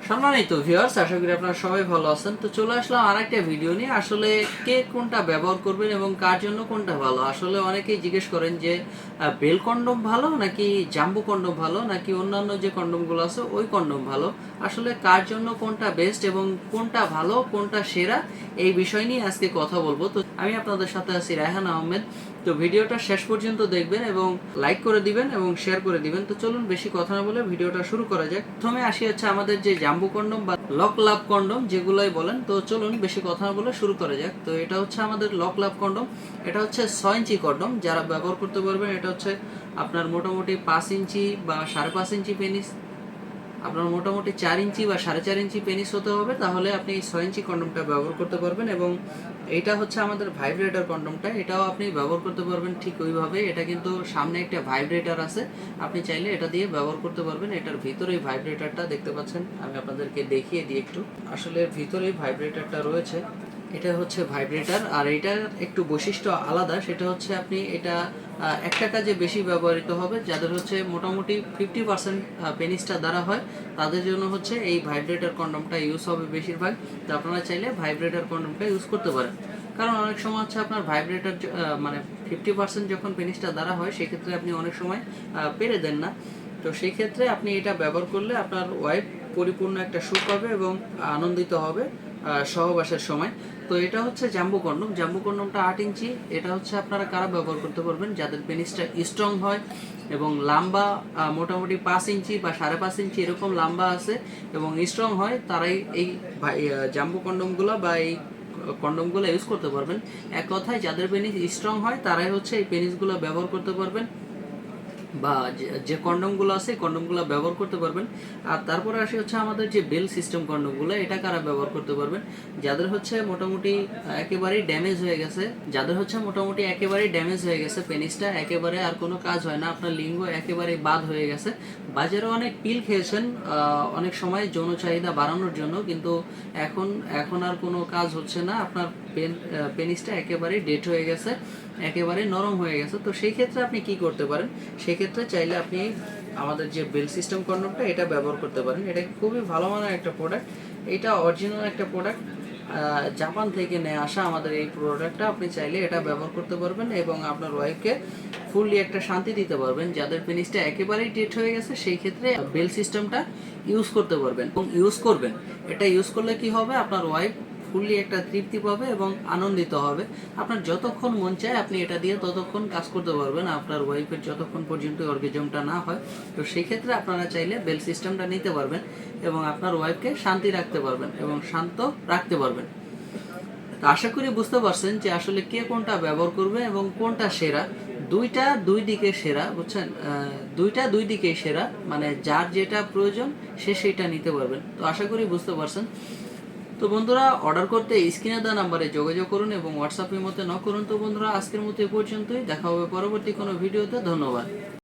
সম্মানিত ভিউয়ার্স, আশা করি আপনারা সবাই ভালো আছেন। তো চলে আসলাম আরেকটা ভিডিও নিয়ে। আসলে কে কোনটা ব্যবহার করবেন এবং কার জন্য কোনটা ভালো। আসলে অনেকেই জিজ্ঞেস করেন যে বেল কন্ডম ভালো নাকি জাম্বু কন্ডম ভালো নাকি অন্যান্য যে কন্ডমগুলো আছে ওই কন্ডম ভালো। আসলে কার জন্য কোনটা বেস্ট এবং কোনটা ভালো কোনটা সেরা এই বিষয় নিয়ে আজকে কথা বলবো। তো আমি আপনাদের সাথে আছি রায়হান আহমেদ। তো ভিডিওটা শেষ পর্যন্ত দেখবেন এবং লাইক করে দিবেন এবং শেয়ার করে দিবেন। তো চলুন বেশি কথা না বলে ভিডিওটা শুরু করা যাক। প্রথমে আসি হচ্ছে আমাদের যে জাম্বু কন্ডম বা লক লাভ কন্ডম যেগুলোই বলেন। তো চলুন বেশি কথা না বলে শুরু করা যাক। তো এটা হচ্ছে আমাদের লক লাভ কন্ডম। এটা হচ্ছে 6 ইঞ্চি কন্ডম, যারা ব্যবহার করতে পারবেন। এটা হচ্ছে আপনার মোটামুটি 5 ইঞ্চি বা 5.5 ইঞ্চি পেনিস, আপনার মোটামুটি 4 ইঞ্চি বা 4.5 ইঞ্চি পেনিস হতে হবে, তাহলে আপনি এই 6 ইঞ্চি কন্ডমটা ব্যবহার করতে পারবেন। এবং এইটা হচ্ছে আমাদের ভাইব্রেটর কন্ডমটা, এটাও আপনি ব্যবহার করতে পারবেন ঠিক ওইভাবে। এটা কিন্তু সামনে একটা ভাইব্রেটর আছে, আপনি চাইলে এটা দিয়ে ব্যবহার করতে পারবেন। এটার ভিতরেই ভাইব্রেটরটা দেখতে পাচ্ছেন, আমি আপনাদেরকে দেখিয়ে দিই একটু। আসলে ভিতরেই ভাইব্রেটরটা রয়েছে, এটা হচ্ছে ভাইব্রেটর। আর এটার একটু বৈশিষ্ট্য আলাদা, সেটা হচ্ছে আপনি এটা একটা কাজে বেশি ব্যবহৃত হবে, যাদের হচ্ছে মোটামুটি 50% পেনিসটা দ্বারা হয়, তাদের জন্য হচ্ছে এই ভাইব্রেটর কন্ডমটা ইউজ হবে বেশিরভাগ। তো আপনারা চাইলে ভাইব্রেটর কন্ডমটা ইউজ করতে পারেন। কারণ অনেক সময় হচ্ছে আপনার ভাইব্রেটর মানে 50% যখন পেনিসটা দ্বারা হয়, সেক্ষেত্রে আপনি অনেক সময় পেরে দেন না। তো সেই ক্ষেত্রে আপনি এটা ব্যবহার করলে আপনার ওয়াইফ পরিপূর্ণ একটা সুখ পাবে এবং আনন্দিত হবে সহবাসের সময়। তো এটা হচ্ছে জাম্বু কন্ডম। জাম্বু কন্ডমটা 8 ইঞ্চি। এটা হচ্ছে আপনারা কারা ব্যবহার করতে পারবেন, যাদের পেনিসটা স্ট্রং হয় এবং লম্বা মোটামুটি 5 ইঞ্চি বা 5.5 ইঞ্চি এরকম লম্বা আছে এবং স্ট্রং হয়, তারাই এই জাম্বু কন্ডমগুলো বা এই কন্ডমগুলো ইউজ করতে পারবেন। এক কথায় যাদের পেনিস স্ট্রং হয় তারাই হচ্ছে এই পেনিসগুলো ব্যবহার করতে পারবেন বা যে কন্ডমগুলো আছে কন্ডমগুলো ব্যবহার করতে পারবেন। আর তারপরে আসি হচ্ছে আমাদের যে বেল সিস্টেম কন্ডমগুলো, এটা কারা ব্যবহার করতে পারবেন, যাদের হচ্ছে মোটামুটি একেবারেই ড্যামেজ হয়ে গেছে, পেনিসটা একেবারে আর কোনো কাজ হয় না, আপনার লিঙ্গ একেবারে বাদ হয়ে গেছে। বাজারে অনেক পিল খেয়েছেন অনেক সময় যৌন চাহিদা বাড়ানোর জন্য, কিন্তু এখন এখন আর কোনো কাজ হচ্ছে না, আপনার পেনিসটা একেবারেই ডেড হয়ে গেছে, একেবারে নরম হয়ে গেছে। তো সেই ক্ষেত্রে আপনি কি করতে পারেন, সেই ক্ষেত্রে চাইলে আপনি আমাদের যে বেল সিস্টেম কন্ডমটা এটা ব্যবহার করতে পারেন। এটা খুবই ভালো মানের একটা প্রোডাক্ট, এটা অরিজিনাল একটা প্রোডাক্ট, জাপান থেকে নিয়ে আসা আমাদের এই প্রোডাক্টটা। আপনি চাইলে এটা ব্যবহার করতে পারবেন এবং আপনার ওয়াইফকে ফুললি একটা শান্তি দিতে পারবেন। যাদের পেনিসটা একেবারেই ডেট হয়ে গেছে, সেই ক্ষেত্রে বেল সিস্টেমটা ইউজ করতে পারবেন এবং ইউজ করবেন। এটা ইউজ করলে কি হবে, আপনার ওয়াইফ ফুললি একটা তৃপ্তি পাবে এবং আনন্দিত হবে। আপনার যতক্ষণ মন চায় আপনি এটা দিয়ে ততক্ষণ কাজ করতে পারবেন, আপনার ওয়াইফের যতক্ষণ পর্যন্ত অর্গাজমটা না হয়। তো সেই ক্ষেত্রে আপনারা চাইলে বেল সিস্টেমটা নিতে পারবেন এবং আপনার ওয়াইফকে শান্তি রাখতে পারবেন এবং শান্ত রাখতে পারবেন। তো আশা করি বুঝতে পারছেন যে আসলে কে কোনটা ব্যবহার করবে এবং কোনটা সেরা। দুইটা দুই দিকে সেরা, বুঝছেন, দুইটা দুই দিকেই সেরা, মানে যার যেটা প্রয়োজন সে সেটা নিতে পারবেন। তো আশা করি বুঝতে পারছেন। তো বন্ধুরা, অর্ডার করতে স্ক্রিনে দেওয়া নাম্বারে যোগাযোগ করুন এবং হোয়াটসঅ্যাপের মধ্যে নক করুন। তো বন্ধুরা, আজকের মতো এ পর্যন্তই, দেখা হবে পরবর্তী কোনো ভিডিওতে। ধন্যবাদ।